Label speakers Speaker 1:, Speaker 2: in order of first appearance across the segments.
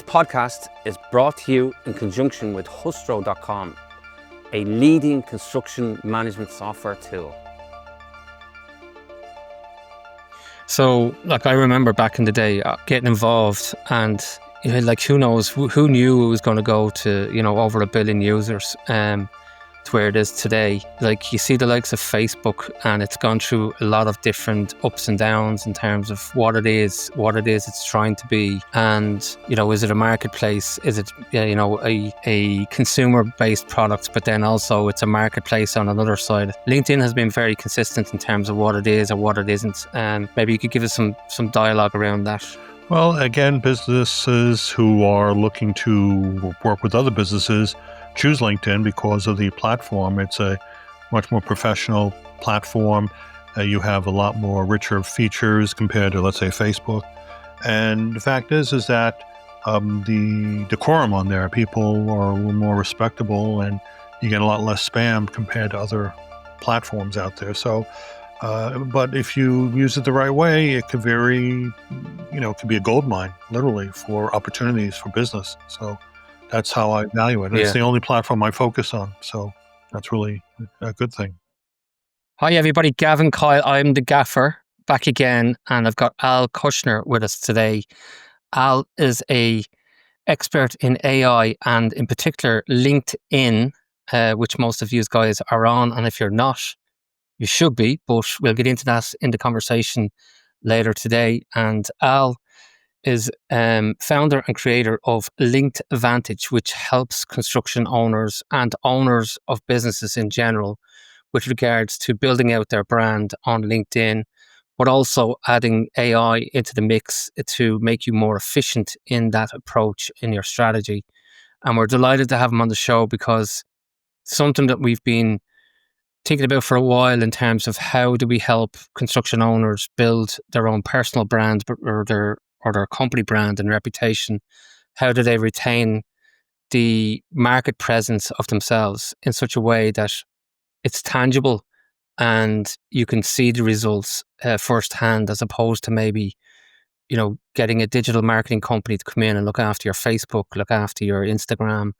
Speaker 1: This podcast is brought to you in conjunction with Hustro.com, a leading construction management software tool.
Speaker 2: So, I remember back in the day getting involved, and who knows, who knew it was going to go to, over 1 billion users, to where it is today. You see the likes of Facebook, and it's gone through a lot of different ups and downs in terms of what it is it's trying to be. And, is it a marketplace? Is it, a consumer-based product, but then also it's a marketplace on another side? LinkedIn has been very consistent in terms of what it is or what it isn't. And maybe you could give us some dialogue around that.
Speaker 3: Well, again, businesses who are looking to work with other businesses choose LinkedIn because of the platform. It's a much more professional platform. You have a lot more richer features compared to, let's say, Facebook. And the fact is that the decorum on there, people are a little more respectable, and you get a lot less spam compared to other platforms out there. So, but if you use it the right way, it could it could be a goldmine, literally, for opportunities for business. So that's how I value it. It's the only platform I focus on. So that's really a good thing.
Speaker 2: Hi, everybody. Gavin Kyle. I'm the Gaffer, back again. And I've got Al Kushner with us today. Al is a expert in AI and in particular LinkedIn, which most of you guys are on. And if you're not, you should be, but we'll get into that in the conversation later today. And Al is founder and creator of Linked Vantage, which helps construction owners and owners of businesses in general with regards to building out their brand on LinkedIn, but also adding AI into the mix to make you more efficient in that approach in your strategy. And we're delighted to have him on the show because something that we've been thinking about for a while in terms of how do we help construction owners build their own personal brand or their company brand and reputation. How do they retain the market presence of themselves in such a way that it's tangible and you can see the results firsthand, as opposed to maybe, getting a digital marketing company to come in and look after your Facebook, look after your Instagram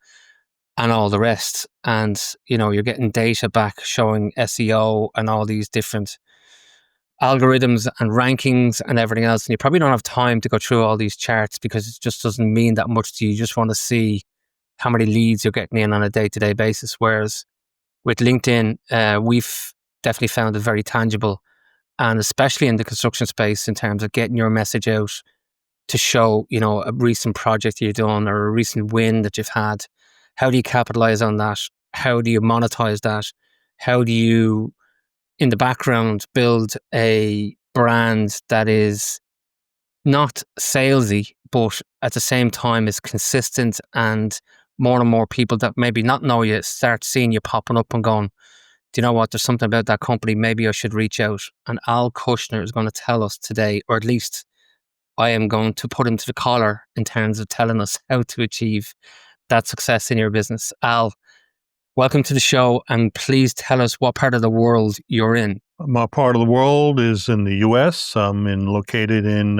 Speaker 2: and all the rest. And, you're getting data back showing SEO and all these different algorithms and rankings and everything else. And you probably don't have time to go through all these charts because it just doesn't mean that much to you. You just want to see how many leads you're getting in on a day-to-day basis. Whereas with LinkedIn, we've definitely found it very tangible, and especially in the construction space in terms of getting your message out to show, a recent project you've done or a recent win that you've had. How do you capitalize on that? How do you monetize that? How do you, in the background, build a brand that is not salesy, but at the same time is consistent, and more people that maybe not know you start seeing you popping up and going, do you know what, there's something about that company, maybe I should reach out. And Al Kushner is going to tell us today, or at least I am going to put him to the collar in terms of telling us how to achieve that success in your business. Al, welcome to the show, and please tell us what part of the world you're in.
Speaker 3: My part of the world is in the U.S. I'm located in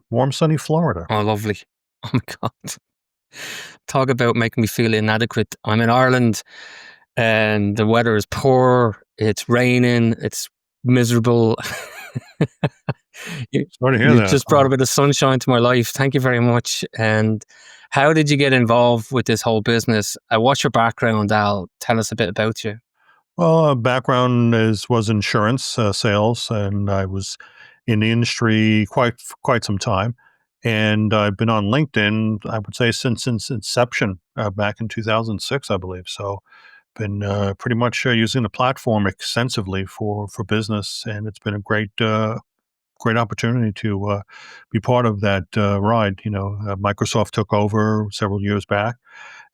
Speaker 3: warm, sunny Florida.
Speaker 2: Oh, lovely. Oh, my God. Talk about making me feel inadequate. I'm in Ireland, and the weather is poor. It's raining. It's miserable.
Speaker 3: Sorry to hear
Speaker 2: you
Speaker 3: that.
Speaker 2: Just brought a bit of sunshine to my life. Thank you very much. And how did you get involved with this whole business? What's your background, Al? Tell us a bit about you.
Speaker 3: Well, background was insurance sales, and I was in the industry quite some time. And I've been on LinkedIn, I would say, since inception, back in 2006, I believe. So been pretty much using the platform extensively for business, and it's been a great opportunity to be part of that ride. Microsoft took over several years back,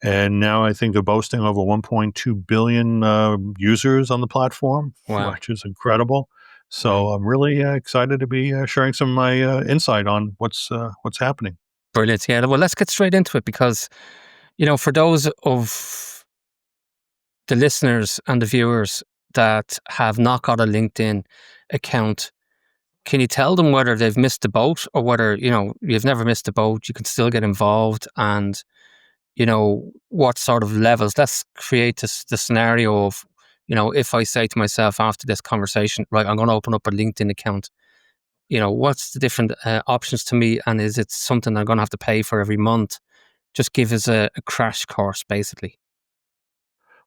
Speaker 3: and now I think they're boasting over 1.2 billion users on the platform,
Speaker 2: Wow.
Speaker 3: which is incredible. So I'm really excited to be sharing some of my insight on what's happening.
Speaker 2: Brilliant. Yeah. Well, let's get straight into it because, for those of the listeners and the viewers that have not got a LinkedIn account, can you tell them whether they've missed the boat or whether, you've never missed the boat, you can still get involved, and, what sort of levels? Let's create the scenario of, if I say to myself after this conversation, right, I'm going to open up a LinkedIn account, what's the different options to me, and is it something I'm going to have to pay for every month? Just give us a crash course, basically.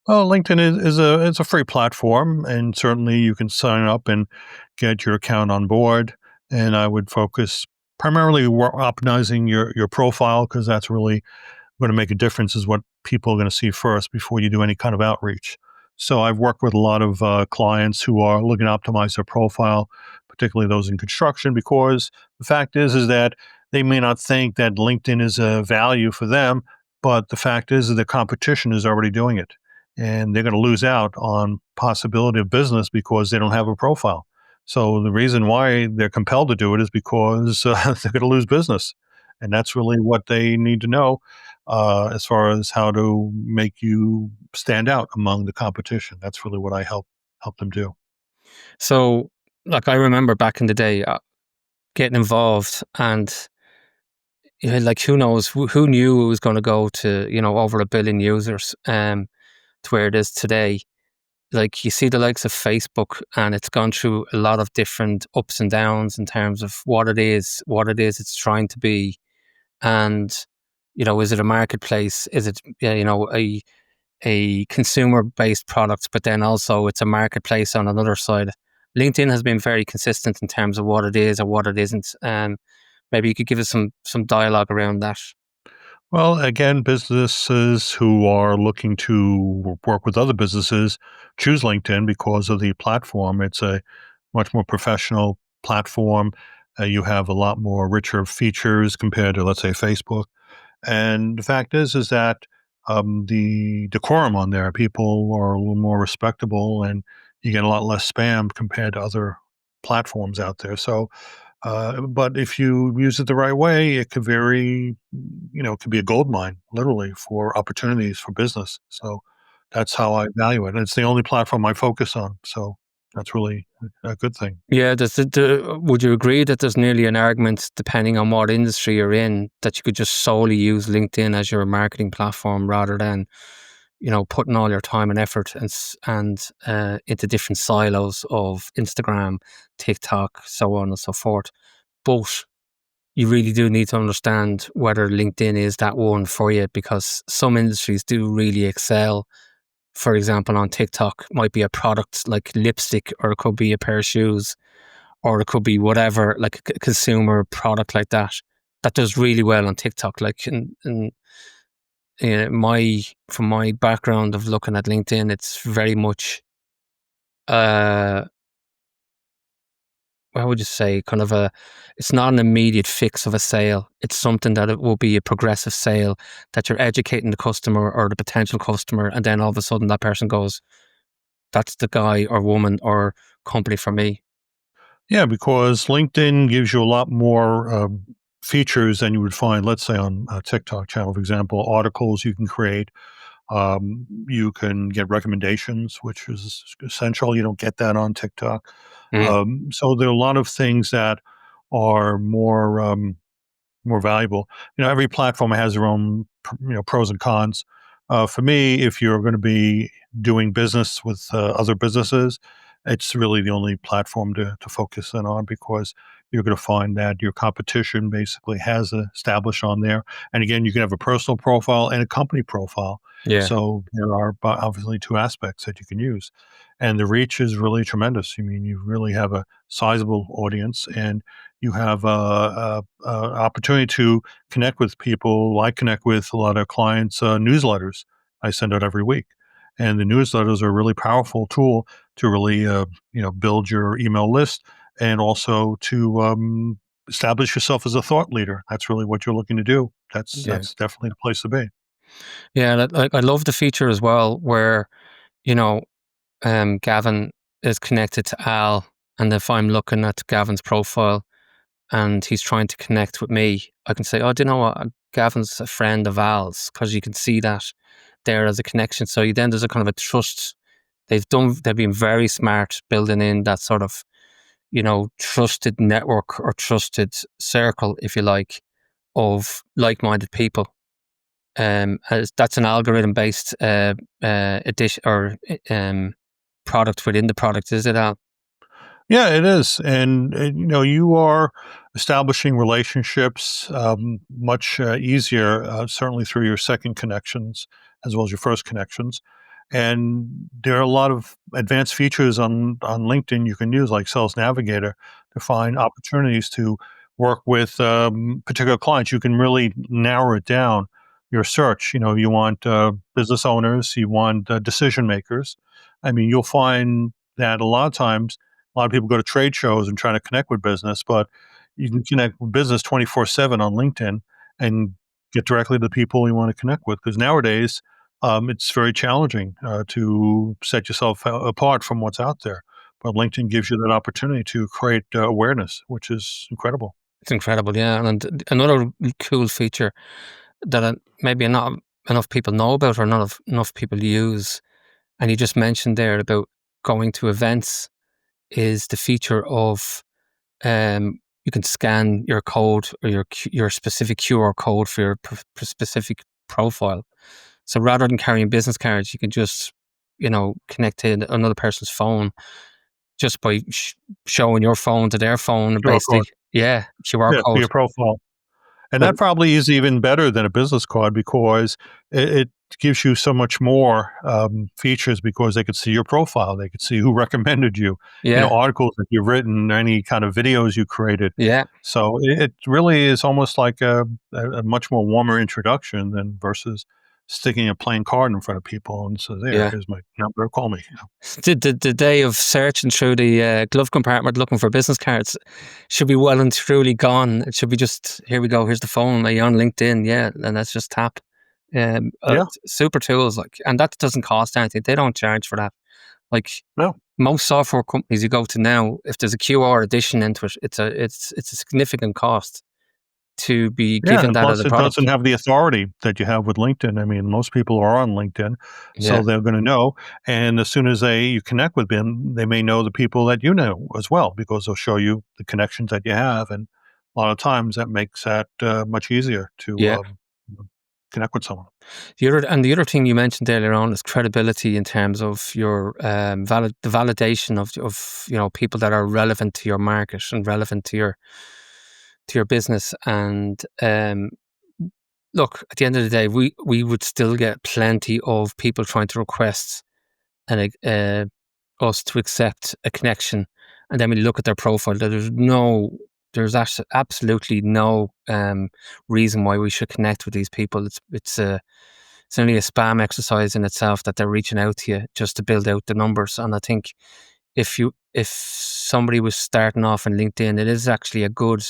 Speaker 3: Well, LinkedIn is a free platform, and certainly you can sign up and get your account on board. And I would focus primarily optimizing your profile, because that's really going to make a difference, is what people are going to see first before you do any kind of outreach. So I've worked with a lot of clients who are looking to optimize their profile, particularly those in construction, because the fact is that they may not think that LinkedIn is a value for them, but the fact is that the competition is already doing it, and they're going to lose out on possibility of business because they don't have a profile. So the reason why they're compelled to do it is because they're going to lose business, and that's really what they need to know as far as how to make you stand out among the competition. That's really what I help them do.
Speaker 2: So, like, I remember back in the day getting involved, and like, who knows, who knew it was going to go to, over 1 billion users, to where it is today. Like, you see the likes of Facebook, and it's gone through a lot of different ups and downs in terms of what it is it's trying to be. And, is it a marketplace? Is it, a consumer based product, but then also it's a marketplace on another side? LinkedIn has been very consistent in terms of what it is or what it isn't. Maybe you could give us some dialogue around that.
Speaker 3: Well, again, businesses who are looking to work with other businesses choose LinkedIn because of the platform. It's a much more professional platform. You have a lot more richer features compared to, let's say, Facebook. And the fact is that the decorum on there, people are a little more respectable, and you get a lot less spam compared to other platforms out there. So, but if you use it the right way, it could it could be a gold mine, literally, for opportunities for business. So that's how I value it. And it's the only platform I focus on. So that's really a good thing.
Speaker 2: Yeah, would you agree that there's nearly an argument, depending on what industry you're in, that you could just solely use LinkedIn as your marketing platform rather than, putting all your time and effort and into different silos of Instagram, TikTok, so on and so forth. But you really do need to understand whether LinkedIn is that one for you, because some industries do really excel. For example, on TikTok might be a product like lipstick, or it could be a pair of shoes, or it could be whatever, like a consumer product like that, that does really well on TikTok. Like, from my background of looking at LinkedIn, it's very much, uh, how would you say, kind of it's not an immediate fix of a sale. It's something that it will be a progressive sale, that you're educating the customer or the potential customer, and then all of a sudden that person goes, that's the guy or woman or company for me.
Speaker 3: Yeah, because LinkedIn gives you a lot more features than you would find, let's say, on a TikTok channel. For example, articles you can create. You can get recommendations, which is essential. You don't get that on TikTok.
Speaker 2: Mm.
Speaker 3: So there are a lot of things that are more valuable. Every platform has their own pros and cons. For me, if you're going to be doing business with other businesses, it's really the only platform to focus in on, because you're going to find that your competition basically has established on there. And again, you can have a personal profile and a company profile.
Speaker 2: Yeah.
Speaker 3: So there are obviously two aspects that you can use. And the reach is really tremendous. I mean, you really have a sizable audience, and you have a opportunity to connect with people. I connect with a lot of clients' newsletters I send out every week, and the newsletters are a really powerful tool to really build your email list, and also to establish yourself as a thought leader. That's really what you're looking to do. That's
Speaker 2: Yeah.
Speaker 3: that's definitely the place to be.
Speaker 2: Yeah. I love the feature as well where, you know, Gavin is connected to Al. And if I'm looking at Gavin's profile and he's trying to connect with me, I can say, oh, do you know what? Gavin's a friend of Al's, because you can see that there as a connection. So then there's a kind of a trust. They've been very smart building in that sort of trusted network or trusted circle, if you like, of like-minded people. That's an algorithm-based addition or product within the product, is it, Al?
Speaker 3: Yeah, it is. And you are establishing relationships much easier, certainly through your second connections as well as your first connections. And there are a lot of advanced features on LinkedIn you can use, like Sales Navigator, to find opportunities to work with particular clients. You can really narrow it down, your search. You want business owners, you want decision makers. I mean, you'll find that a lot of times a lot of people go to trade shows and try to connect with business, but you can connect with business 24/7 on LinkedIn and get directly to the people you want to connect with. Because nowadays, it's very challenging to set yourself apart from what's out there. But LinkedIn gives you that opportunity to create awareness, which is incredible.
Speaker 2: It's incredible, yeah. And another cool feature that maybe not enough people know about or not enough people use, and you just mentioned there about going to events, is the feature of you can scan your code or your specific QR code for your specific profile. So rather than carrying business cards, you can just connect to another person's phone just by showing your phone to their phone,
Speaker 3: QR
Speaker 2: basically.
Speaker 3: code.
Speaker 2: Yeah, QR
Speaker 3: Yeah, for
Speaker 2: code.
Speaker 3: your profile. And
Speaker 2: But
Speaker 3: that probably is even better than a business card because it gives you so much more features because they could see your profile. They could see who recommended you,
Speaker 2: yeah,
Speaker 3: articles that you've written, any kind of videos you created.
Speaker 2: yeah,
Speaker 3: So it really is almost like a much more warmer introduction than versus sticking a plain card in front of people and so
Speaker 2: yeah.
Speaker 3: here's my number, call me.
Speaker 2: The day of searching through the glove compartment looking for business cards should be well and truly gone. It should be just, here we go, here's the phone, are you on LinkedIn? Yeah, and let's just tap.
Speaker 3: Yeah,
Speaker 2: Super tools, and that doesn't cost anything. They don't charge for that. Like
Speaker 3: no.
Speaker 2: most software companies you go to now, if there's a QR addition into it, it's a significant cost to be
Speaker 3: Yeah,
Speaker 2: given
Speaker 3: and
Speaker 2: that as
Speaker 3: plus
Speaker 2: a
Speaker 3: it doesn't
Speaker 2: product.
Speaker 3: have the authority that you have with LinkedIn. I mean, most people are on LinkedIn,
Speaker 2: Yeah,
Speaker 3: so they're going to know. And as soon as you connect with them, they may know the people that you know as well because they'll show you the connections that you have. And a lot of times that makes that much easier to
Speaker 2: yeah.
Speaker 3: connect with someone.
Speaker 2: The other thing you mentioned earlier on is credibility in terms of your the validation of people that are relevant to your market and relevant to your business. And look, at the end of the day, we would still get plenty of people trying to request us to accept a connection, and then we look at their profile. Absolutely no reason why we should connect with these people. It's only a spam exercise in itself that they're reaching out to you just to build out the numbers. And I think if somebody was starting off in LinkedIn, it is actually a good,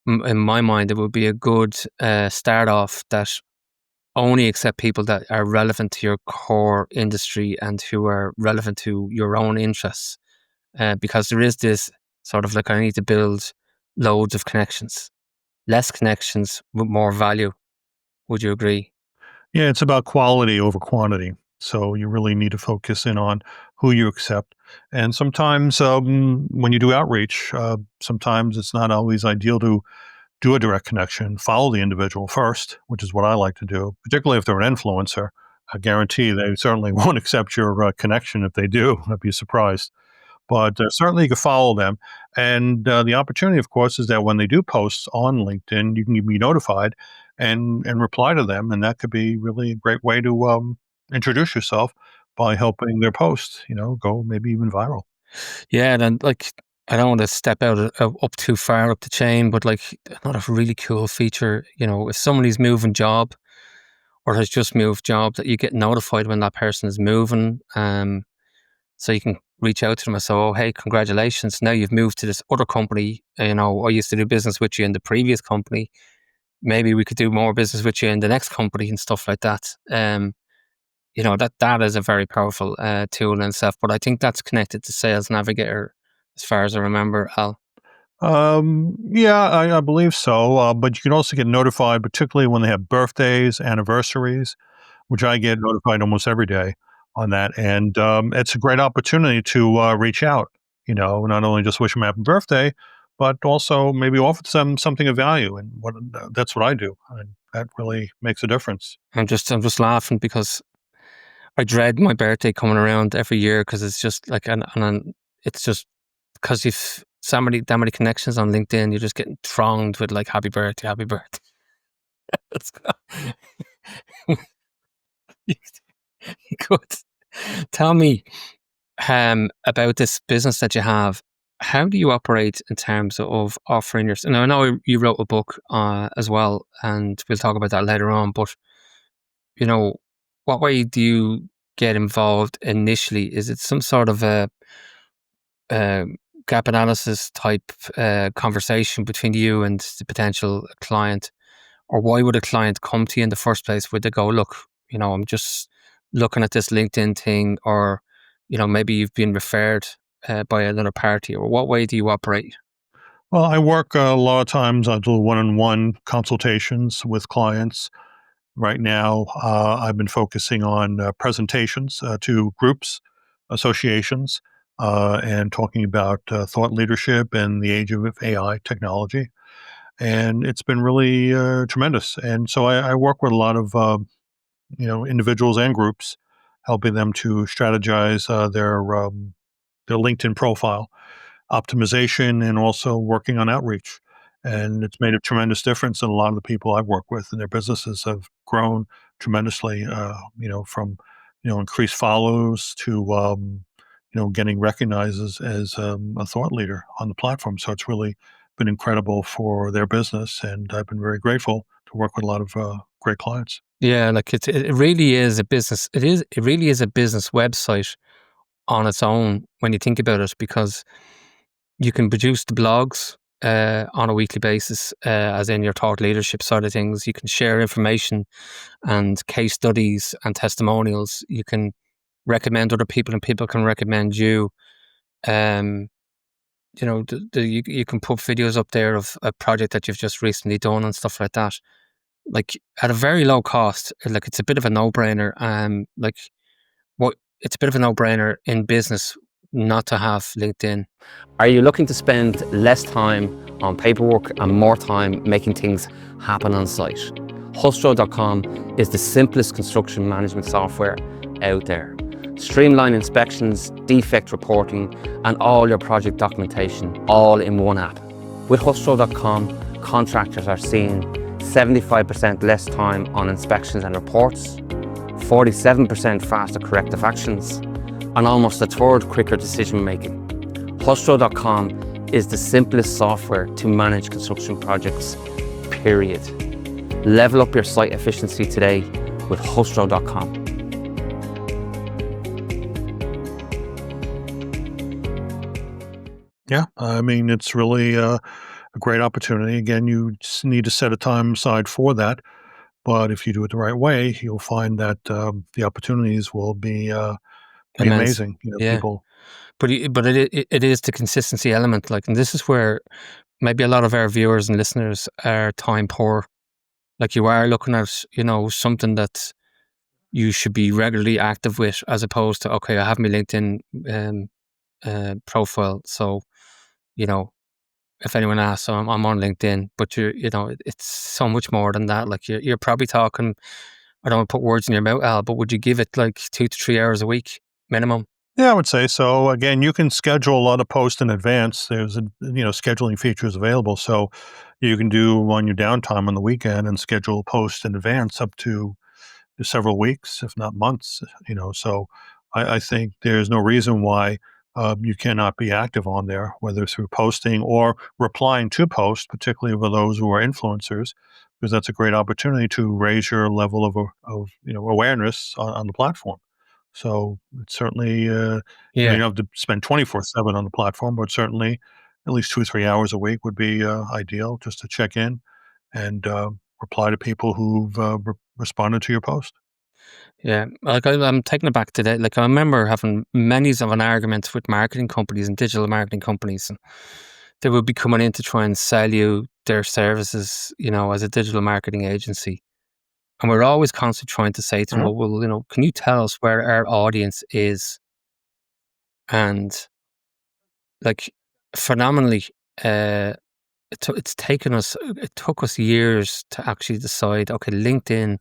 Speaker 2: in my mind, it would be a good start off that only accept people that are relevant to your core industry and who are relevant to your own interests. Because there is this sort of like, I need to build loads of connections, less connections with more value. Would you agree?
Speaker 3: Yeah, it's about quality over quantity. So you really need to focus in on who you accept. And sometimes when you do outreach, sometimes it's not always ideal to do a direct connection, follow the individual first, which is what I like to do, particularly if they're an influencer. I guarantee they certainly won't accept your connection. If they do, I'd be surprised. But certainly you can follow them. And the opportunity, of course, is that when they do posts on LinkedIn, you can be notified and reply to them. And that could be really a great way to introduce yourself by helping their post, go maybe even viral.
Speaker 2: Yeah, and like, I don't want to step out up too far up the chain, but like, another really cool feature, if somebody's moving job or has just moved job, that you get notified when that person is moving. So you can reach out to them and say, "Oh, hey, congratulations! Now you've moved to this other company. I used to do business with you in the previous company. Maybe we could do more business with you in the next company," and stuff like that. That is a very powerful tool in itself. But I think that's connected to Sales Navigator, as far as I remember, Al.
Speaker 3: Yeah, I believe so. But you can also get notified, particularly when they have birthdays, anniversaries, which I get notified almost every day on that. And it's a great opportunity to reach out. not only just wish them happy birthday, but also maybe offer them something of value. And that's what I do. And that really makes a difference.
Speaker 2: I'm just laughing because I dread my birthday coming around every year because it's just like, and it's just because you've that many connections on LinkedIn, you're just getting thronged with like happy birthday, happy birthday. Good. Tell me about this business that you have. How do you operate in terms of offering your? Now I know you wrote a book as well, and we'll talk about that later on. But what way do you get involved initially? Is it some sort of a gap analysis type conversation between you and the potential client? Or why would a client come to you in the first place? Would they go, look, I'm just looking at this LinkedIn thing, or, maybe you've been referred by another party, or what way do you operate?
Speaker 3: Well, I work a lot of times. I do one-on-one consultations with clients. Right now, I've been focusing on presentations to groups, associations, and talking about thought leadership in the age of AI technology. And it's been really tremendous. And so I work with a lot of individuals and groups, helping them to strategize their LinkedIn profile optimization, and also working on outreach. And it's made a tremendous difference. And a lot of the people I've worked with and their businesses have grown tremendously, from, increased follows to, getting recognized as a thought leader on the platform. So it's really been incredible for their business. And I've been very grateful to work with a lot of great clients.
Speaker 2: Yeah, like it really is a business. It really is a business website on its own when you think about it, because you can produce the blogs on a weekly basis, as in your thought leadership side of things. You can share information and case studies and testimonials. You can recommend other people, and people can recommend you. Um, you can put videos up there of a project that you've just recently done and stuff like that. Like at a very low cost, like it's a bit of a no-brainer. It's a bit of a no-brainer in business not to have LinkedIn.
Speaker 1: Are you looking to spend less time on paperwork and more time making things happen on site? Hustro.com is the simplest construction management software out there. Streamline inspections, defect reporting, and all your project documentation all in one app. With Hustro.com, contractors are seeing 75% less time on inspections and reports, 47% faster corrective actions, and almost a third quicker decision making. Hustro.com is the simplest software to manage construction projects, period. Level up your site efficiency today with Hustro.com.
Speaker 3: Yeah, I mean, it's really a great opportunity. Again, you just need to set a time aside for that. But if you do it the right way, you'll find that the opportunities will be
Speaker 2: Immense.
Speaker 3: amazing.
Speaker 2: Yeah.
Speaker 3: People.
Speaker 2: But it is the consistency element, like, and this is where maybe a lot of our viewers and listeners are time poor. Like, you are looking at, something that you should be regularly active with, as opposed to, okay, I have my LinkedIn profile, so if anyone asks, I'm on LinkedIn. But it's so much more than that. Like, you're probably talking, I don't want to put words in your mouth, Al, but would you give it like 2 to 3 hours a week minimum?
Speaker 3: Yeah, I would say so. Again, you can schedule a lot of posts in advance. There's scheduling features available, so you can do on your downtime on the weekend and schedule posts in advance up to several weeks, if not months. So I think there's no reason why you cannot be active on there, whether through posting or replying to posts, particularly for those who are influencers, because that's a great opportunity to raise your level of awareness on the platform. So it's certainly, you
Speaker 2: Yeah.
Speaker 3: don't have to spend 24/7 on the platform, but certainly at least 2 or 3 hours a week would be ideal, just to check in and reply to people who've responded to your post.
Speaker 2: Yeah, like I'm taking it back to that. Like, I remember having many of an arguments with marketing companies and digital marketing companies, and they would be coming in to try and sell you their services, as a digital marketing agency. And we're always constantly trying to say to them,
Speaker 3: Mhm.
Speaker 2: well, can you tell us where our audience is? And like phenomenally. It took us years to actually decide, okay, LinkedIn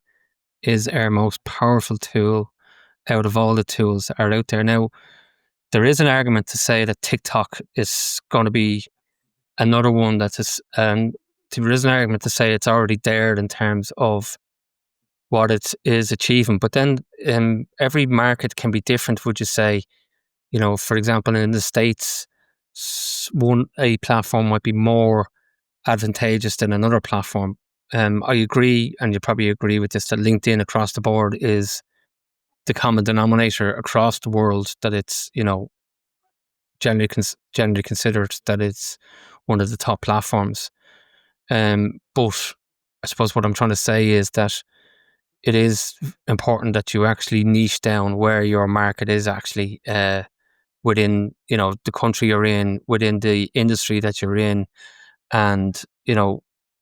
Speaker 2: is our most powerful tool out of all the tools that are out there. Now, there is an argument to say that TikTok is going to be another one there is an argument to say it's already there in terms of what it is achieving. But then every market can be different, would you say? For example, in the States, a platform might be more advantageous than another platform. I agree, and you probably agree with this, that LinkedIn across the board is the common denominator across the world, that it's, generally considered that it's one of the top platforms. But I suppose what I'm trying to say is that it is important that you actually niche down where your market is actually within, the country you're in, within the industry that you're in. And,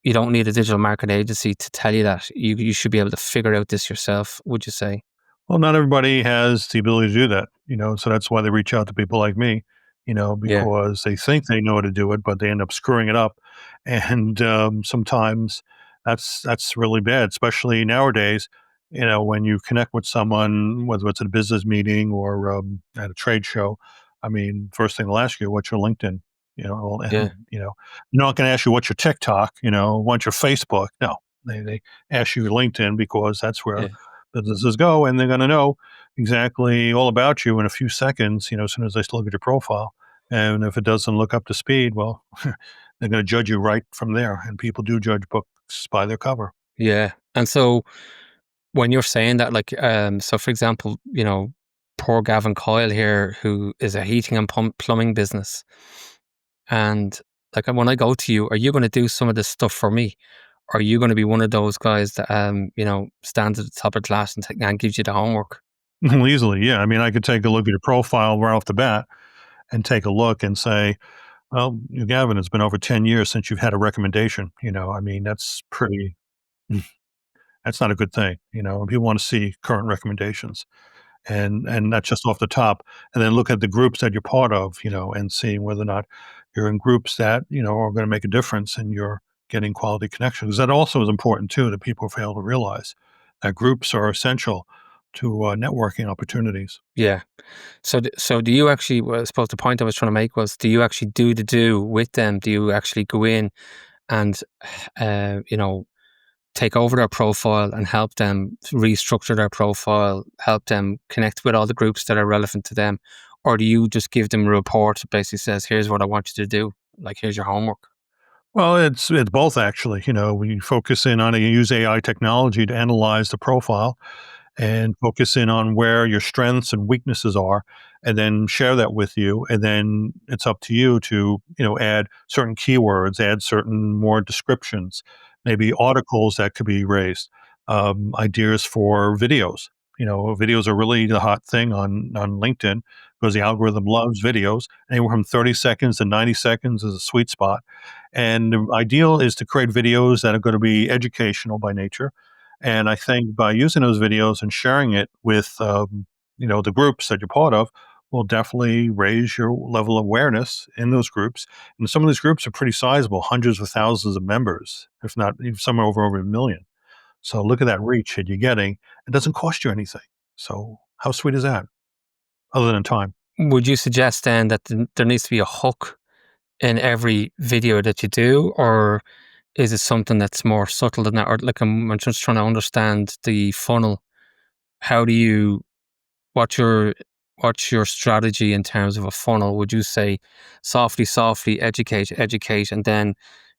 Speaker 2: you don't need a digital marketing agency to tell you that. You should be able to figure out this yourself, would you say?
Speaker 3: Well, not everybody has the ability to do that, so that's why they reach out to people like me,
Speaker 2: Yeah,
Speaker 3: because they think they know how to do it, but they end up screwing it up. And sometimes that's really bad, especially nowadays, when you connect with someone, whether it's at a business meeting or at a trade show. I mean, first thing they'll ask you, what's your LinkedIn?
Speaker 2: yeah,
Speaker 3: They're not going to ask you what's your TikTok, what's your Facebook. No, they ask you LinkedIn because that's where
Speaker 2: yeah.
Speaker 3: businesses go, and they're going to know exactly all about you in a few seconds, as soon as they look at your profile. And if it doesn't look up to speed, well, they're going to judge you right from there. And people do judge books by their cover.
Speaker 2: Yeah. And so when you're saying that, like, so for example, poor Gavin Coyle here, who is a heating and plumbing business, and like when I go to you, are you going to do some of this stuff for me? Or are you going to be one of those guys that stands at the top of class and gives you the homework?
Speaker 3: Easily, yeah. I mean, I could take a look at your profile right off the bat and take a look and say, well, Gavin, it's been over 10 years since you've had a recommendation. I mean, that's pretty, that's not a good thing. People want to see current recommendations. And not just off the top, and then look at the groups that you're part of, and seeing whether or not you're in groups that, are going to make a difference and you're getting quality connections. That also is important too, that people fail to realize that groups are essential to networking opportunities.
Speaker 2: Yeah. So do you actually, well, I suppose the point I was trying to make was, do you actually do with them? Do you actually go in and, you know, take over their profile and help them restructure their profile, help them connect with all the groups that are relevant to them? Or do you just give them a report that basically says, here's what I want you to do? Like, here's your homework.
Speaker 3: Well, it's both actually. We focus in on use AI technology to analyze the profile and focus in on where your strengths and weaknesses are, and then share that with you. And then it's up to you to, add certain keywords, add certain more descriptions, maybe articles that could be raised, ideas for videos. Videos are really the hot thing on LinkedIn because the algorithm loves videos. Anywhere from 30 seconds to 90 seconds is a sweet spot. And the ideal is to create videos that are going to be educational by nature. And I think by using those videos and sharing it with, the groups that you're part of, will definitely raise your level of awareness in those groups. And some of these groups are pretty sizable, hundreds of thousands of members, if not even some are over a million. So look at that reach that you're getting. It doesn't cost you anything. So how sweet is that? Other than time.
Speaker 2: Would you suggest then that there needs to be a hook in every video that you do, or is it something that's more subtle than that? Or like, I'm just trying to understand the funnel. How do you, what's your, what's your strategy in terms of a funnel? Would you say softly, educate, and then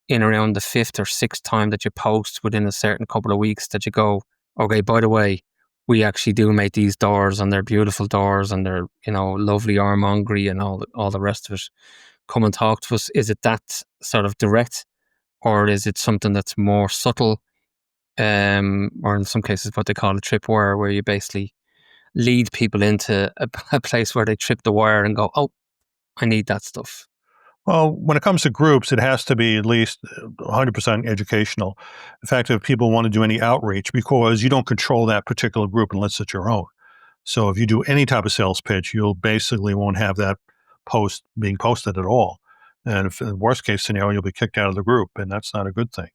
Speaker 2: in around the fifth or sixth time that you post within a certain couple of weeks that you go, okay, by the way, we actually do make these doors and they're beautiful doors and they're, lovely armongery and all the rest of it. Come and talk to us. Is it that sort of direct, or is it something that's more subtle? Or in some cases what they call a tripwire, where you basically lead people into a place where they trip the wire and go, oh, I need that stuff.
Speaker 3: Well, when it comes to groups, it has to be at least 100% educational. In fact, if people want to do any outreach, because you don't control that particular group unless it's your own. So if you do any type of sales pitch, you'll basically won't have that post being posted at all. And if in the worst case scenario, you'll be kicked out of the group, and that's not a good thing.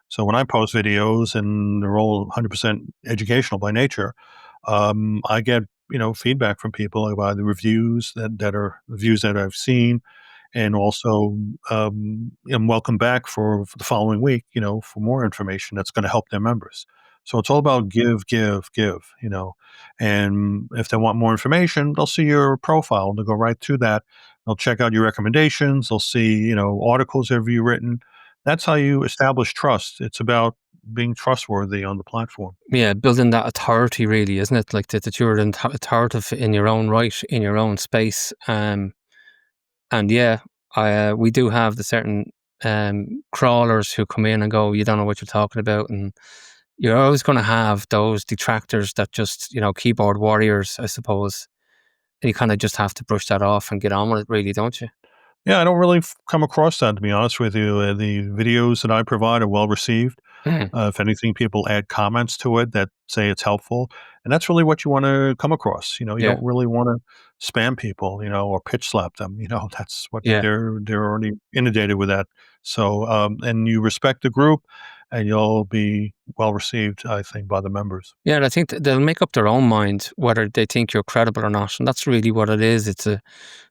Speaker 3: So when I post videos and they're all 100% educational by nature, I get feedback from people about the reviews that are reviews that I've seen, and also am welcome back for the following week, for more information that's going to help their members. So it's all about give, give, give, and if they want more information, they'll see your profile. They'll go right to that. They'll check out your recommendations. They'll see, articles have you written. That's how you establish trust. It's about being trustworthy on the platform.
Speaker 2: Yeah, building that authority, really, isn't it? Like that you're authoritative in your own right, in your own space. And yeah, we do have the certain crawlers who come in and go, you don't know what you're talking about. And you're always going to have those detractors that just, keyboard warriors, I suppose. And you kind of just have to brush that off and get on with it, really, don't you?
Speaker 3: Yeah, I don't really come across that, to be honest with you. The videos that I provide are well received.
Speaker 2: Mm,
Speaker 3: If anything, people add comments to it that say it's helpful, and that's really what you want to come across. You
Speaker 2: yeah,
Speaker 3: don't really want to spam people, or pitch slap them. That's what
Speaker 2: yeah.
Speaker 3: they're already inundated with that. So, and you respect the group, and you'll be well received, I think, by the members.
Speaker 2: Yeah, and I think they'll make up their own mind whether they think you're credible or not. And that's really what it is. It's a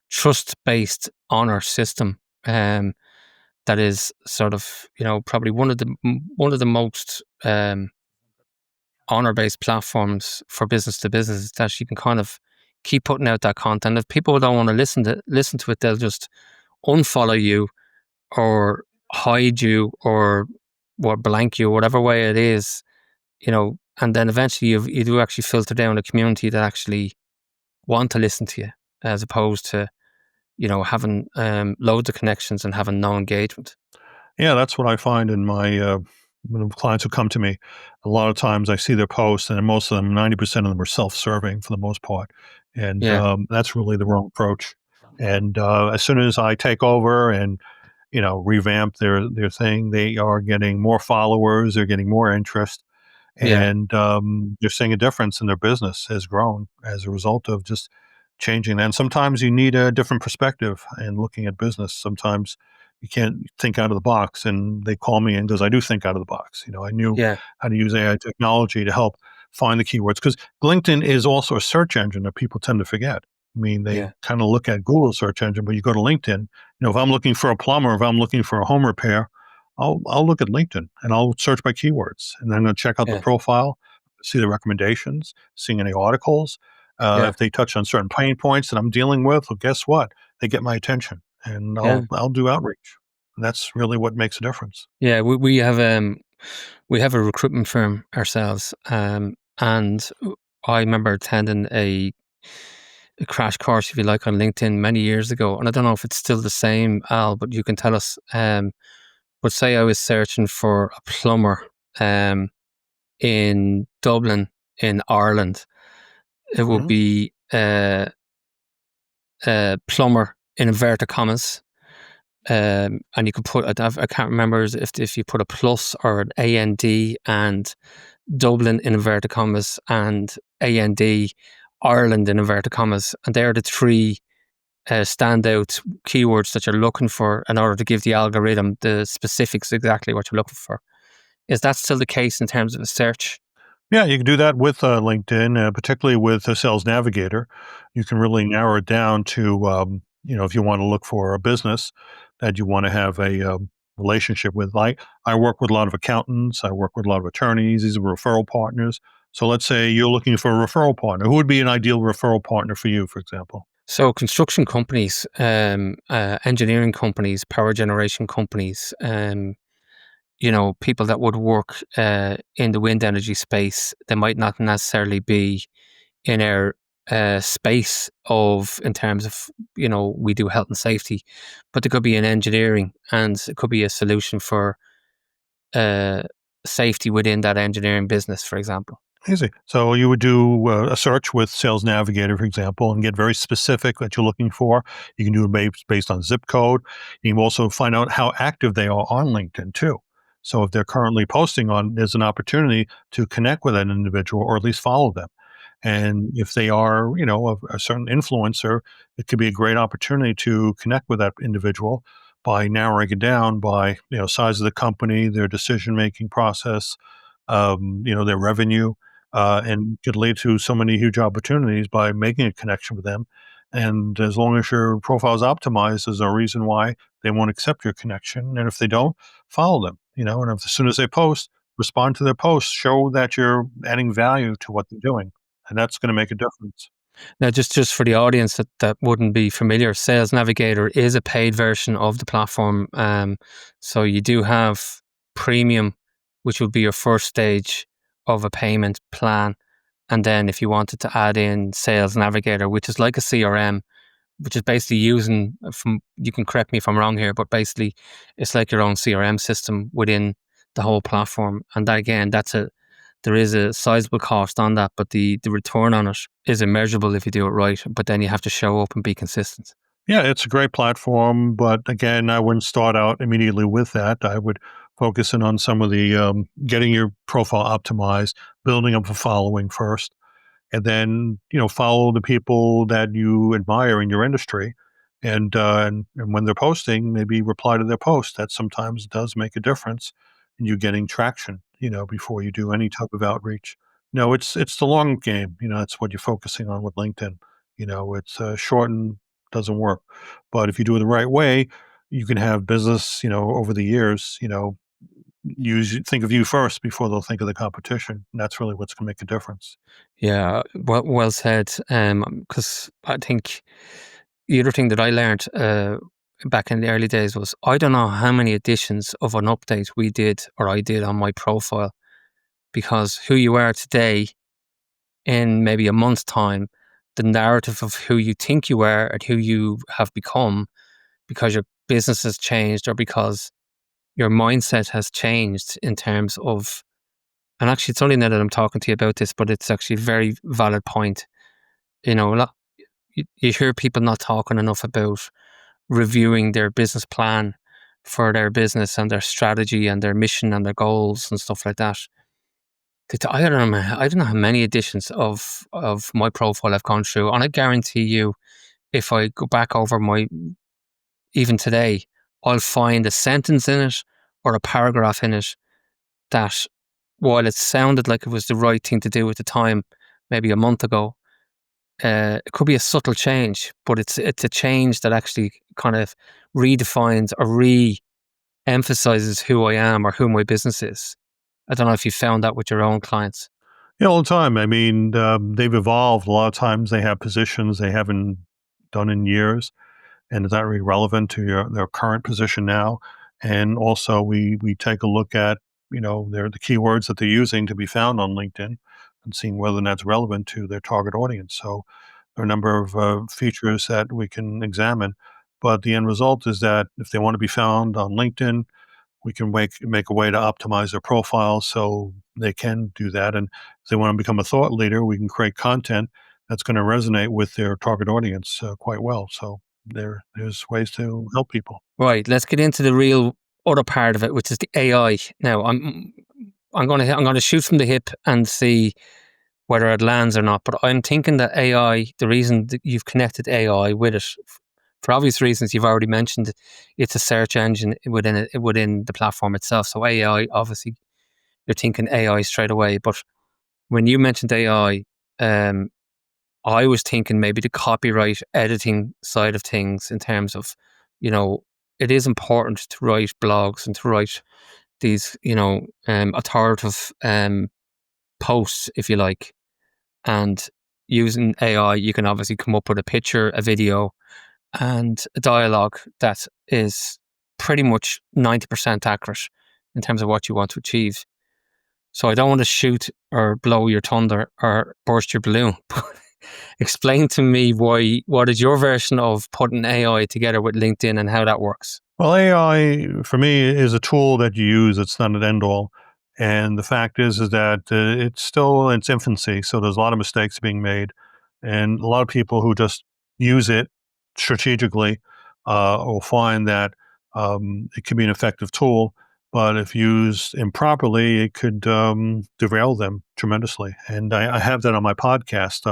Speaker 2: trust-based honor system. That is sort of, probably one of the most honor-based platforms for business to business, that you can kind of keep putting out that content. If people don't want to listen to it, they'll just unfollow you or hide you or blank you, whatever way it is, and then eventually you do actually filter down a community that actually want to listen to you, as opposed to having loads of connections and having no engagement.
Speaker 3: Yeah, that's what I find in my when clients who come to me. A lot of times I see their posts, and most of them, 90% of them, are self-serving for the most part, and
Speaker 2: Yeah,
Speaker 3: that's really the wrong approach. And as soon as I take over and revamp their thing, they are getting more followers, they're getting more interest,
Speaker 2: yeah,
Speaker 3: and they're seeing a difference in their business has grown as a result of just changing that. And sometimes you need a different perspective and looking at business. Sometimes you can't think out of the box, and they call me and goes, "I do think out of the box." I knew
Speaker 2: yeah,
Speaker 3: how to use AI technology to help find the keywords, because LinkedIn is also a search engine that people tend to forget. I mean, they
Speaker 2: yeah,
Speaker 3: kind of look at Google search engine, but you go to LinkedIn. If I'm looking for a plumber, if I'm looking for a home repair, I'll look at LinkedIn and I'll search by keywords, and then I'll check out the
Speaker 2: yeah,
Speaker 3: profile, see the recommendations, seeing any articles.
Speaker 2: yeah,
Speaker 3: If they touch on certain pain points that I'm dealing with, well, guess what? They get my attention, and
Speaker 2: yeah,
Speaker 3: I'll do outreach. And that's really what makes a difference.
Speaker 2: yeah. We have a recruitment firm ourselves, and I remember attending a crash course, if you like, on LinkedIn many years ago, and I don't know if it's still the same, Al, but you can tell us. But say I was searching for a plumber um, in Dublin, in Ireland, it would
Speaker 3: Mhm.
Speaker 2: be plumber in inverted commas. And you could put, I can't remember if you put a plus or an AND and Dublin in inverted commas and AND Ireland in inverted commas. And they're the three standout keywords that you're looking for in order to give the algorithm the specifics exactly what you're looking for. Is that still the case in terms of a search?
Speaker 3: Yeah, you can do that with LinkedIn, particularly with the Sales Navigator. You can really narrow it down to, if you want to look for a business that you want to have a relationship with. Like, I work with a lot of accountants, I work with a lot of attorneys, these are referral partners. So let's say you're looking for a referral partner. Who would be an ideal referral partner for you, for example?
Speaker 2: So construction companies, engineering companies, power generation companies, people that would work in the wind energy space, they might not necessarily be in our space of, in terms of, we do health and safety, but there could be in engineering, and it could be a solution for uh, safety within that engineering business, for example.
Speaker 3: Easy. So you would do a search with Sales Navigator, for example, and get very specific that you're looking for. You can do it based on zip code. You can also find out how active they are on LinkedIn too. So if they're currently posting on, there's an opportunity to connect with that individual or at least follow them. And if they are, a certain influencer, it could be a great opportunity to connect with that individual by narrowing it down by, size of the company, their decision-making process, their revenue, and could lead to so many huge opportunities by making a connection with them. And as long as your profile is optimized, there's a reason why they won't accept your connection. And if they don't, follow them, and if, as soon as they post, respond to their posts, show that you're adding value to what they're doing. And that's going to make a difference.
Speaker 2: Now, just for the audience that wouldn't be familiar, Sales Navigator is a paid version of the platform. So you do have premium, which would be your first stage of a payment plan. And then if you wanted to add in Sales Navigator, which is like a CRM, which is basically using you can correct me if I'm wrong here, but basically it's like your own CRM system within the whole platform. And that, again, there is a sizable cost on that, but the return on it is immeasurable if you do it right. But then you have to show up and be consistent.
Speaker 3: Yeah, it's a great platform, but again, I wouldn't start out immediately with that. I would focus in on some of the getting your profile optimized, building up a following first, and then follow the people that you admire in your industry, and when they're posting, maybe reply to their post. That sometimes does make a difference in you getting traction. Before you do any type of outreach. No, it's the long game. That's what you're focusing on with LinkedIn. It's short and doesn't work, but if you do it the right way, you can have business. Over the years. Think of you first before they'll think of the competition. And that's really what's going to make a difference.
Speaker 2: Yeah, well said. Because I think the other thing that I learned back in the early days was I don't know how many editions of an update we did or I did on my profile, because who you are today in maybe a month's time, the narrative of who you think you are and who you have become because your business has changed or because your mindset has changed in terms of, and actually it's only now that I'm talking to you about this, but it's actually a very valid point. A lot, you hear people not talking enough about reviewing their business plan for their business and their strategy and their mission and their goals and stuff like that. I don't know how many editions of my profile I've gone through, and I guarantee you, if I go back over even today, I'll find a sentence in it or a paragraph in it that, while it sounded like it was the right thing to do at the time, maybe a month ago, it could be a subtle change, but it's a change that actually kind of redefines or re-emphasizes who I am or who my business is. I don't know if you found that with your own clients.
Speaker 3: Yeah, all the time. I mean, they've evolved. A lot of times they have positions they haven't done in years, and is that really relevant to their current position now? And also, we take a look at the keywords that they're using to be found on LinkedIn, and seeing whether that's relevant to their target audience. So there are a number of features that we can examine, but the end result is that if they want to be found on LinkedIn, we can make a way to optimize their profile so they can do that. And if they want to become a thought leader, we can create content that's going to resonate with their target audience quite well. So there's ways to help people.
Speaker 2: Right. Let's get into the real other part of it, which is the AI. Now, I'm going to shoot from the hip and see whether it lands or not. But I'm thinking that AI, the reason that you've connected AI with it, for obvious reasons, you've already mentioned it's a search engine within the platform itself. So AI, obviously, you're thinking AI straight away. But when you mentioned AI, I was thinking maybe the copyright editing side of things, in terms of, it is important to write blogs and to write these, authoritative posts, if you like. And using AI, you can obviously come up with a picture, a video, and a dialogue that is pretty much 90% accurate in terms of what you want to achieve. So I don't want to shoot or blow your thunder or burst your balloon, but explain to me what is your version of putting AI together with LinkedIn and how that works?
Speaker 3: Well, AI for me is a tool that you use. It's not an end all. And the fact is that it's still in its infancy. So there's a lot of mistakes being made. And a lot of people who just use it strategically will find that it can be an effective tool. but if used improperly, it could derail them tremendously. And I have that on my podcast.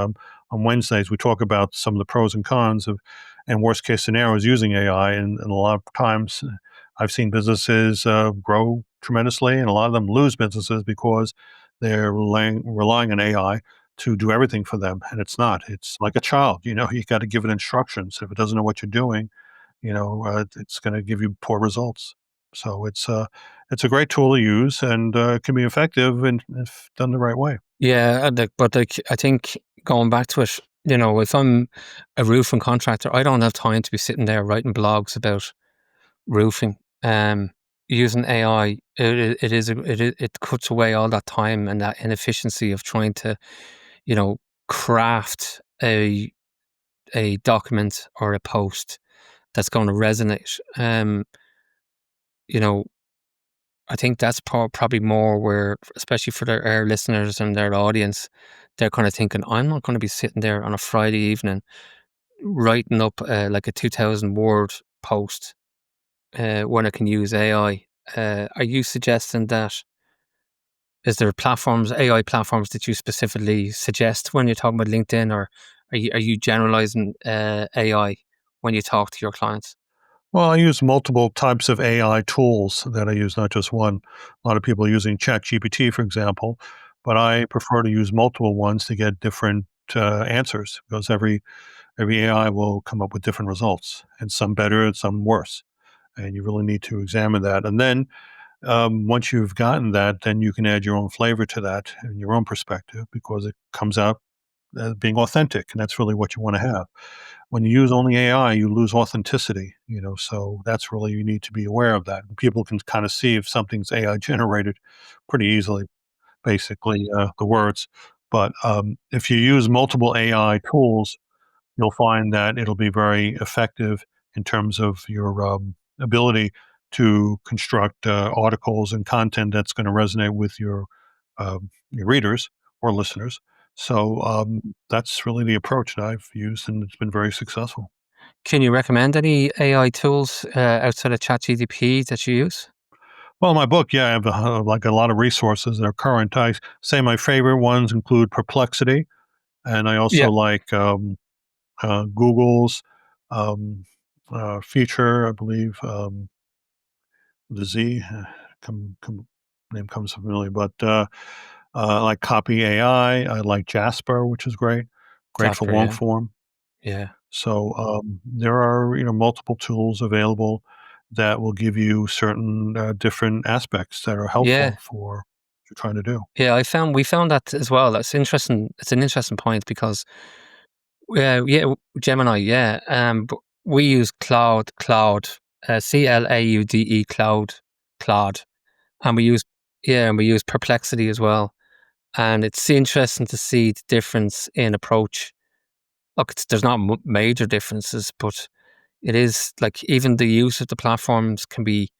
Speaker 3: On Wednesdays, we talk about some of the pros and cons of and worst case scenarios using AI. And a lot of times I've seen businesses grow tremendously, and a lot of them lose businesses because they're relying on AI to do everything for them. And it's not. It's like a child. You got to give it instructions. If it doesn't know what you're doing, it's going to give you poor results. So it's a great tool to use, and it can be effective and if done the right way.
Speaker 2: Yeah, but I think going back to it, if I'm a roofing contractor, I don't have time to be sitting there writing blogs about roofing. Using AI, it cuts away all that time and that inefficiency of trying to, craft a document or a post that's going to resonate. I think that's probably more where, especially for our listeners and their audience, they're kind of thinking, I'm not going to be sitting there on a Friday evening writing up like a 2,000 word post when I can use AI. Are you suggesting that? Is there AI platforms that you specifically suggest when you're talking about LinkedIn, or are you generalizing AI when you talk to your clients?
Speaker 3: Well, I use multiple types of AI tools that I use, not just one. A lot of people are using ChatGPT, for example, but I prefer to use multiple ones to get different answers, because every AI will come up with different results, and some better and some worse. And you really need to examine that. And then once you've gotten that, then you can add your own flavor to that and your own perspective, because it comes out as being authentic, and that's really what you want to have. When you use only AI, you lose authenticity, so that's really, you need to be aware of that. People can kind of see if something's AI generated pretty easily, basically, the words. But if you use multiple AI tools, you'll find that it'll be very effective in terms of your ability to construct articles and content that's going to resonate with your readers or listeners. So that's really the approach that I've used, and it's been very successful.
Speaker 2: Can you recommend any AI tools outside of ChatGPT that you use?
Speaker 3: Well, in my book, yeah, I have like a lot of resources that are current. I say my favorite ones include Perplexity, and I also
Speaker 2: Yeah,
Speaker 3: like Google's feature, I believe. The Z name comes familiar, but I like Copy.ai. I like Jasper, which is great for
Speaker 2: Jasper.
Speaker 3: long
Speaker 2: Yeah,
Speaker 3: form.
Speaker 2: yeah,
Speaker 3: So there are multiple tools available that will give you certain different aspects that are
Speaker 2: yeah,
Speaker 3: helpful for what you're trying to do.
Speaker 2: yeah. We found that as well. That's interesting. It's an interesting point because yeah, Gemini. Yeah, but we use Cloud, Claude, Cloud, and we use Perplexity as well. And it's interesting to see the difference in approach. Look, there's not major differences, but it is like even the use of the platforms can be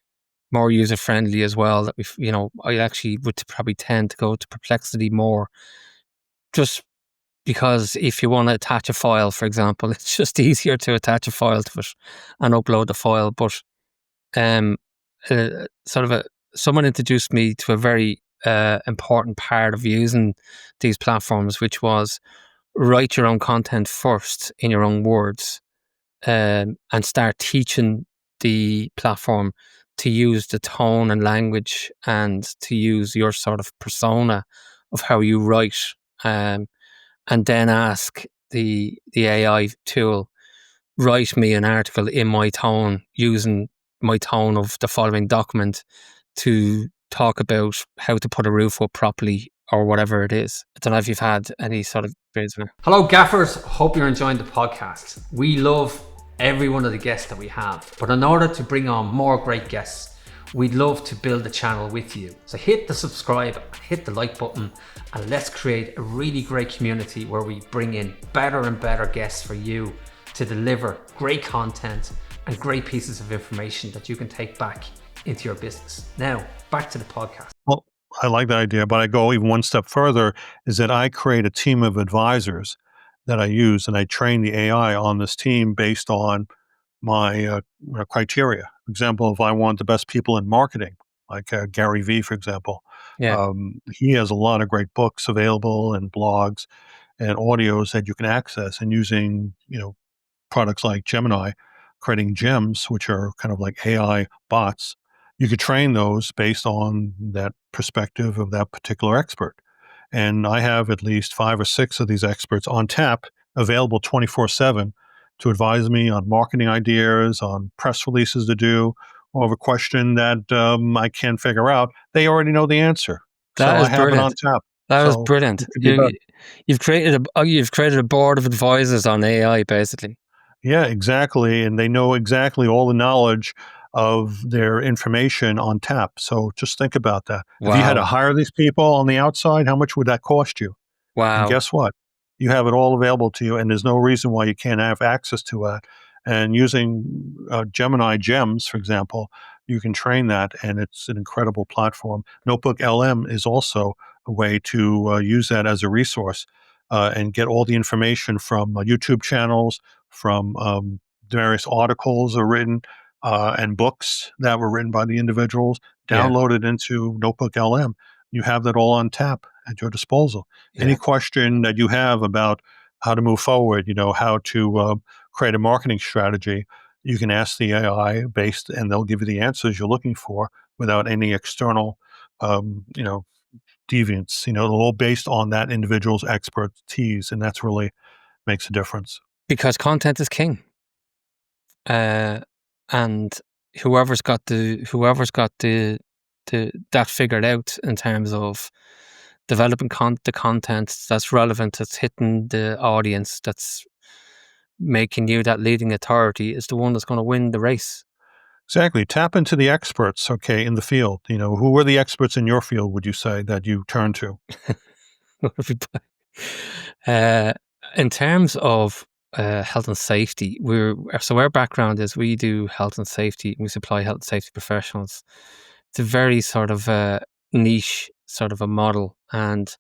Speaker 2: more user friendly as well. That I actually would probably tend to go to Perplexity more, just because if you want to attach a file, for example, it's just easier to attach a file to it and upload the file. But um, sort of someone introduced me to a very important part of using these platforms, which was write your own content first in your own words, and start teaching the platform to use the tone and language and to use your sort of persona of how you write, um, and then ask the AI tool, write me an article in my tone, using my tone of the following document to talk about how to put a roof up properly or whatever it is. I don't know if you've had any sort of experience with it.
Speaker 1: Hello, gaffers. Hope you're enjoying the podcast. We love every one of the guests that we have, but in order to bring on more great guests, we'd love to build the channel with you. So hit the subscribe, hit the like button, and let's create a really great community where we bring in better and better guests for you to deliver great content and great pieces of information that you can take back into your business. Now, back to the podcast.
Speaker 3: Well, I like that idea, but I go even one step further, is that I create a team of advisors that I use, and I train the AI on this team based on my criteria. For example, if I want the best people in marketing, like Gary Vee, for example.
Speaker 2: Yeah.
Speaker 3: He has a lot of great books available and blogs and audios that you can access, and using, products like Gemini, creating gems, which are kind of like AI bots. You could train those based on that perspective of that particular expert. And I have at least 5 or 6 of these experts on tap, available 24/7 to advise me on marketing ideas, on press releases to do, or of a question that I can't figure out. They already know the answer. So
Speaker 2: That is
Speaker 3: I have it on
Speaker 2: brilliant.
Speaker 3: tap.
Speaker 2: That is
Speaker 3: So
Speaker 2: brilliant.
Speaker 3: it could be done.
Speaker 2: You've created a board of advisors on AI, basically.
Speaker 3: Yeah, exactly. And they know exactly all the knowledge of their information on tap. So just think about that. If you had to
Speaker 2: Wow.
Speaker 3: hire these people on the outside, how much would that cost you? And
Speaker 2: Wow.
Speaker 3: guess what? You have it all available to you, and there's no reason why you can't have access to that. And using Gemini Gems, for example, you can train that, and it's an incredible platform. Notebook LM is also a way to use that as a resource and get all the information from YouTube channels, from various articles are written, and books that were written by the individuals,
Speaker 2: Yeah.
Speaker 3: downloaded into Notebook LM. You have that all on tap at your disposal. Any
Speaker 2: Yeah.
Speaker 3: question that you have about how to move forward, how to create a marketing strategy, you can ask the AI based, and they'll give you the answers you're looking for without any external, deviance. They're all based on that individual's expertise, and that's really makes a difference.
Speaker 2: Because content is king. And whoever's got the that figured out in terms of developing the content that's relevant, that's hitting the audience, that's making you that leading authority, is the one that's going to win the race.
Speaker 3: Exactly. Tap into the experts, okay, in the field. Who are the experts in your field, would you say, that you turn to?
Speaker 2: uh, in terms of health and safety, our background is we do health and safety. We supply health and safety professionals. It's a very sort of niche sort of a model, and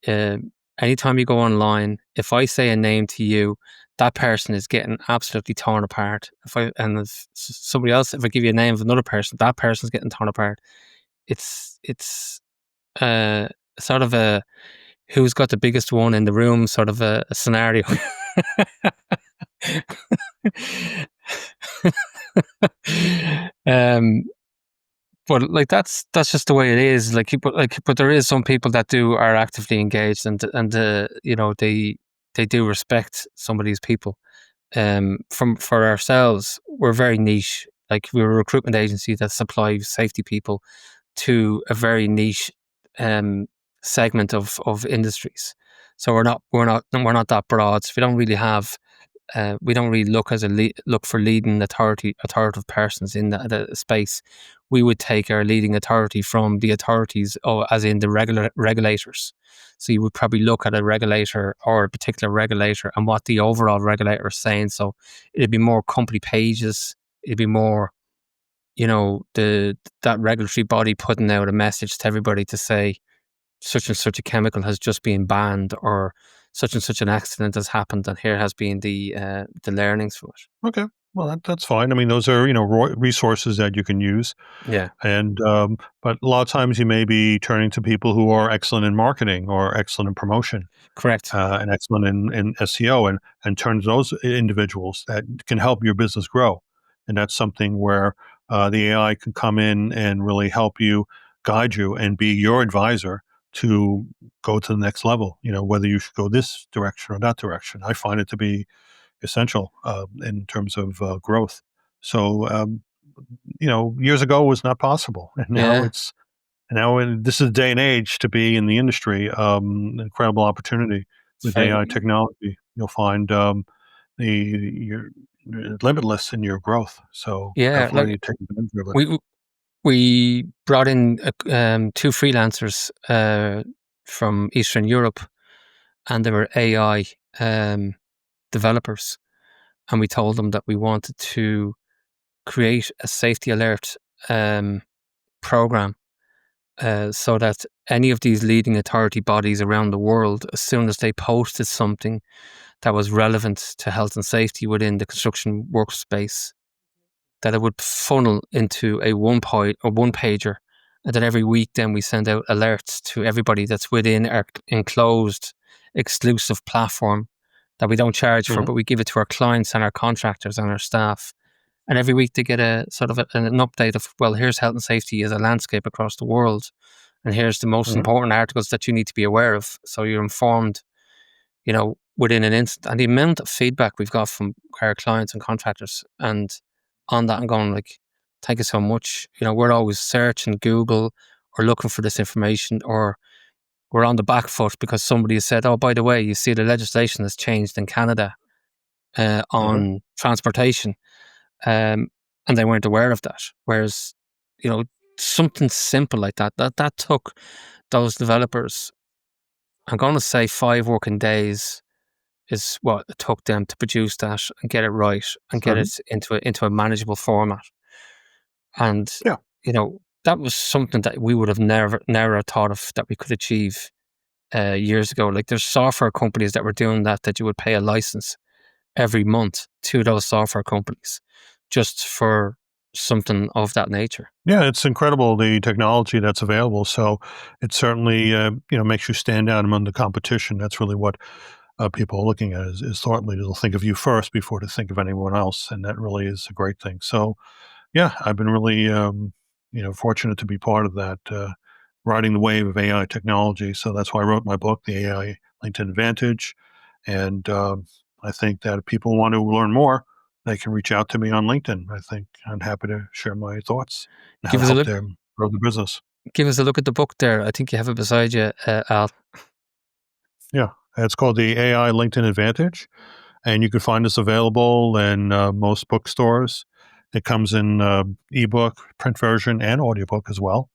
Speaker 2: uh, anytime you go online, if I say a name to you, that person is getting absolutely torn apart. If somebody else, if I give you a name of another person, that person's getting torn apart. It's uh, sort of a who's got the biggest one in the room sort of a scenario. um, but like that's just the way it is. But there is some people that are actively engaged, and they do respect some of these people. For ourselves, we're very niche. Like, we're a recruitment agency that supplies safety people to a very niche segment of industries. So we're not that broad. So we don't really look for leading authoritative persons in that space. We would take our leading authority from the authorities, as in the regulators. So you would probably look at a regulator or a particular regulator and what the overall regulator is saying. So it'd be more company pages. It'd be more, that regulatory body putting out a message to everybody to say such and such a chemical has just been banned, or such and such an accident has happened, and here has been the learnings from it.
Speaker 3: Okay. Well, that's fine. I mean, those are, resources that you can use.
Speaker 2: Yeah,
Speaker 3: And, but a lot of times you may be turning to people who are excellent in marketing or excellent in promotion,
Speaker 2: correct.
Speaker 3: and excellent in SEO, and turn to those individuals that can help your business grow. And that's something where the AI can come in and really help you, guide you, and be your advisor to go to the next level, whether you should go this direction or that direction. I find it to be essential in terms of growth. So, years ago was not possible, and now
Speaker 2: Yeah,
Speaker 3: it's this is the day and age to be in the industry. Incredible opportunity
Speaker 2: it's
Speaker 3: with AI
Speaker 2: very
Speaker 3: technology. You'll find you're limitless in your growth. So
Speaker 2: yeah. Like,
Speaker 3: definitely take advantage of it.
Speaker 2: we brought in two freelancers from Eastern Europe, and they were AI developers, and we told them that we wanted to create a safety alert program, so that any of these leading authority bodies around the world, as soon as they posted something that was relevant to health and safety within the construction workspace, that it would funnel into a one pager, and then every week then we send out alerts to everybody that's within our enclosed exclusive platform that we don't charge for, but we give it to our clients and our contractors and our staff. And every week they get a sort of an update of, well, here's health and safety as a landscape across the world, and here's the most important articles that you need to be aware of, so you're informed, within an instant. And the amount of feedback we've got from our clients and contractors, and on that, I'm going like, thank you so much. We're always searching Google or looking for this information, or we're on the back foot because somebody has said, oh, by the way, you see the legislation has changed in Canada on transportation. And they weren't aware of that. Whereas, something simple like that took those developers, I'm going to say 5 working days is what it took them to produce that and get it right and get it into a manageable format. And, that was something that we would have never thought of that we could achieve years ago. Like, there's software companies that were doing that you would pay a license every month to those software companies just for something of that nature.
Speaker 3: Yeah, it's incredible, the technology that's available. So it certainly, makes you stand out among the competition. That's really what people are looking at is thought leaders will think of you first before to think of anyone else. And that really is a great thing. So, yeah, I've been really, fortunate to be part of that, riding the wave of AI technology. So that's why I wrote my book, The AI LinkedIn Advantage. And I think that if people want to learn more, they can reach out to me on LinkedIn. I think I'm happy to share my thoughts and how to help them grow the business.
Speaker 2: Give us a look at the book there. I think you have it beside you, Al.
Speaker 3: Yeah, it's called The AI LinkedIn Advantage, and you can find this available in most bookstores. It comes in ebook, print version, and audiobook as well.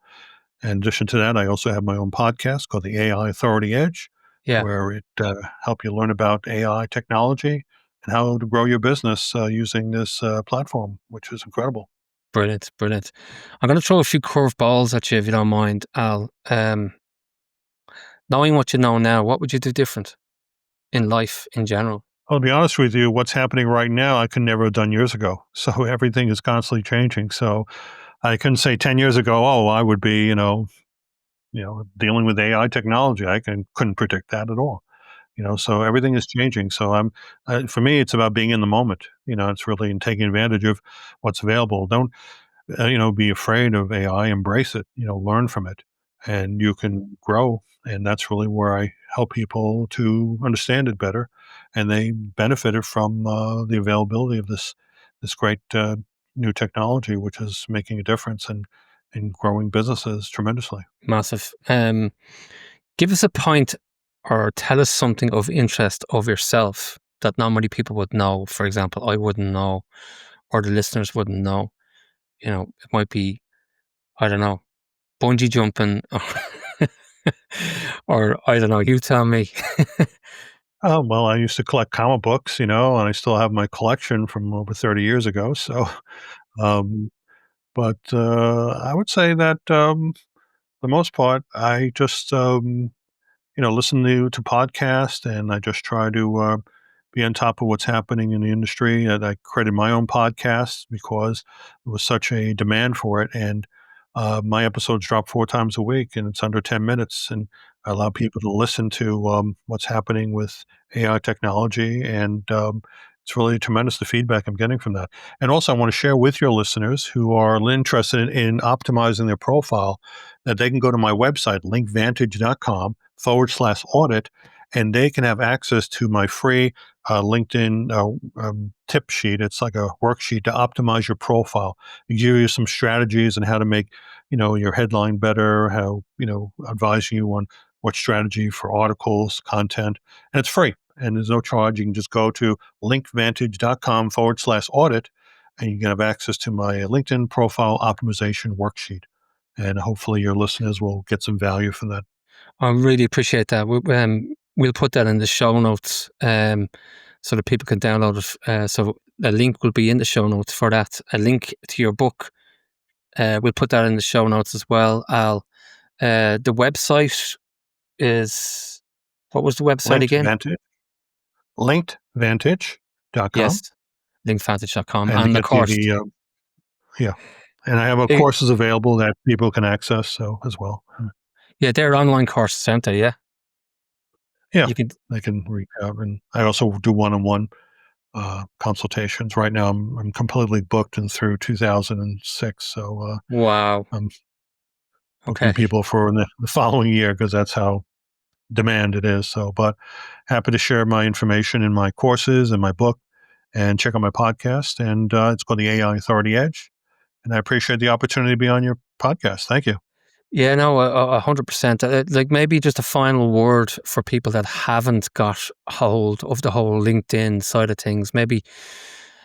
Speaker 3: In addition to that, I also have my own podcast called The AI Authority Edge, where it helps you learn about AI technology and how to grow your business using this platform, which is incredible.
Speaker 2: Brilliant. I'm going to throw a few curveballs at you, if you don't mind, Al. Knowing what you know now, what would you do different in life in general?
Speaker 3: I'll be honest with you, what's happening right now, I could never have done years ago. So everything is constantly changing. So I couldn't say 10 years ago, I would be, dealing with AI technology. I couldn't predict that at all. So everything is changing. So for me, it's about being in the moment. It's really in taking advantage of what's available. Don't, be afraid of AI, embrace it, learn from it, and you can grow. And that's really where I help people to understand it better. And they benefited from the availability of this great new technology, which is making a difference in growing businesses tremendously.
Speaker 2: Massive. Give us a point or tell us something of interest of yourself that not many people would know. For example, I wouldn't know, or the listeners wouldn't know. It might be, I don't know, bungee jumping, or I don't know, you tell me.
Speaker 3: Oh, well, I used to collect comic books, and I still have my collection from over 30 years ago. So, um, but I would say that for the most part, I just listen to podcasts, and I just try to be on top of what's happening in the industry. And I created my own podcast because there was such a demand for it. And my episodes drop 4 times a week, and it's under 10 minutes. And I allow people to listen to what's happening with AI technology. And it's really tremendous, the feedback I'm getting from that. And also, I want to share with your listeners who are interested in optimizing their profile that they can go to my website, linkvantage.com/audit, and they can have access to my free LinkedIn tip sheet. It's like a worksheet to optimize your profile. It gives you some strategies on how to make, your headline better, how, advising you on what strategy for articles, content, and it's free. And there's no charge. You can just go to linkvantage.com/audit, and you can have access to my LinkedIn profile optimization worksheet. And hopefully your listeners will get some value from that.
Speaker 2: I really appreciate that. We'll put that in the show notes so that people can download it. So a link will be in the show notes for that. A link to your book. We'll put that in the show notes as well, Al. The website is, what was the website again?
Speaker 3: LinkedVantage.com.
Speaker 2: Yes, linkvantage.com.
Speaker 3: And
Speaker 2: And of course,
Speaker 3: Yeah. And I have courses available that people can access so as well.
Speaker 2: Yeah, they're online courses, aren't they? Yeah.
Speaker 3: Yeah.
Speaker 2: You can.
Speaker 3: They can reach out. And I also do one-on-one consultations. Right now, I'm completely booked and through 2006. So
Speaker 2: Wow.
Speaker 3: I'm booking
Speaker 2: Okay.
Speaker 3: people for the following year because that's how demand it is. So, but happy to share my information in my courses and my book, and check out my podcast. And it's called the AI Authority Edge. And I appreciate the opportunity to be on your podcast. Thank you.
Speaker 2: Yeah, no, 100%. Like maybe just a final word for people that haven't got hold of the whole LinkedIn side of things. Maybe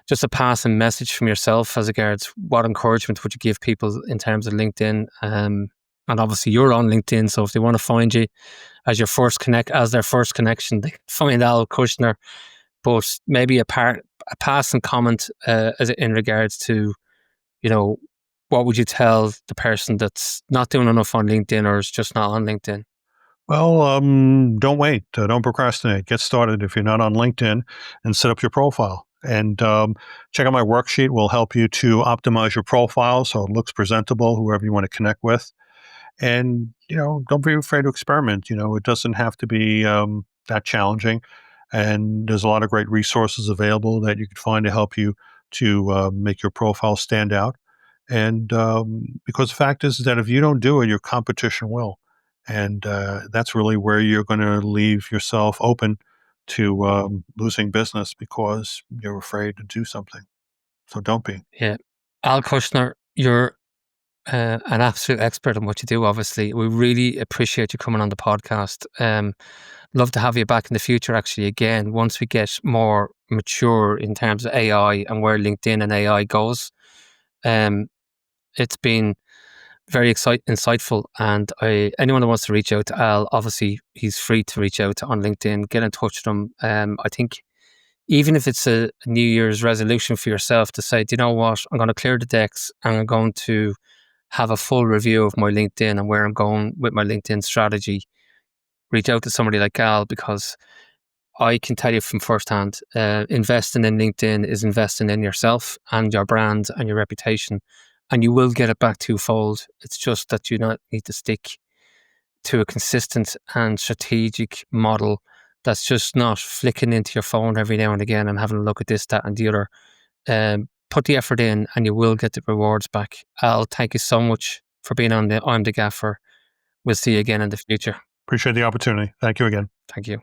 Speaker 2: just a passing message from yourself as regards what encouragement would you give people in terms of LinkedIn? And obviously you're on LinkedIn, so if they want to find you as their first connection, they can find Al Kushner. But maybe a passing comment in regards to, what would you tell the person that's not doing enough on LinkedIn or is just not on LinkedIn?
Speaker 3: Well, don't wait. Don't procrastinate. Get started if you're not on LinkedIn and set up your profile. And check out my worksheet. Will help you to optimize your profile so it looks presentable, whoever you want to connect with. And, don't be afraid to experiment. It doesn't have to be that challenging. And there's a lot of great resources available that you could find to help you to make your profile stand out. And because the fact is that if you don't do it, your competition will. And that's really where you're going to leave yourself open to losing business because you're afraid to do something. So don't be.
Speaker 2: Yeah. Al Kushner, you're an absolute expert in what you do, obviously. We really appreciate you coming on the podcast. Love to have you back in the future, actually, again, once we get more mature in terms of AI and where LinkedIn and AI goes. It's been very insightful. And anyone that wants to reach out to Al, obviously, he's free to reach out to on LinkedIn, get in touch with him. I think even if it's a New Year's resolution for yourself to say, do you know what, I'm going to clear the decks and I'm going to have a full review of my LinkedIn and where I'm going with my LinkedIn strategy, reach out to somebody like Al, because I can tell you from firsthand, investing in LinkedIn is investing in yourself and your brand and your reputation, and you will get it back twofold. It's just that you not need to stick to a consistent and strategic model that's just not flicking into your phone every now and again and having a look at this, that, and the other. Put the effort in and you will get the rewards back. Al, thank you so much for being on the I'm the Gaffer. We'll see you again in the future.
Speaker 3: Appreciate the opportunity. Thank you again.
Speaker 2: Thank you.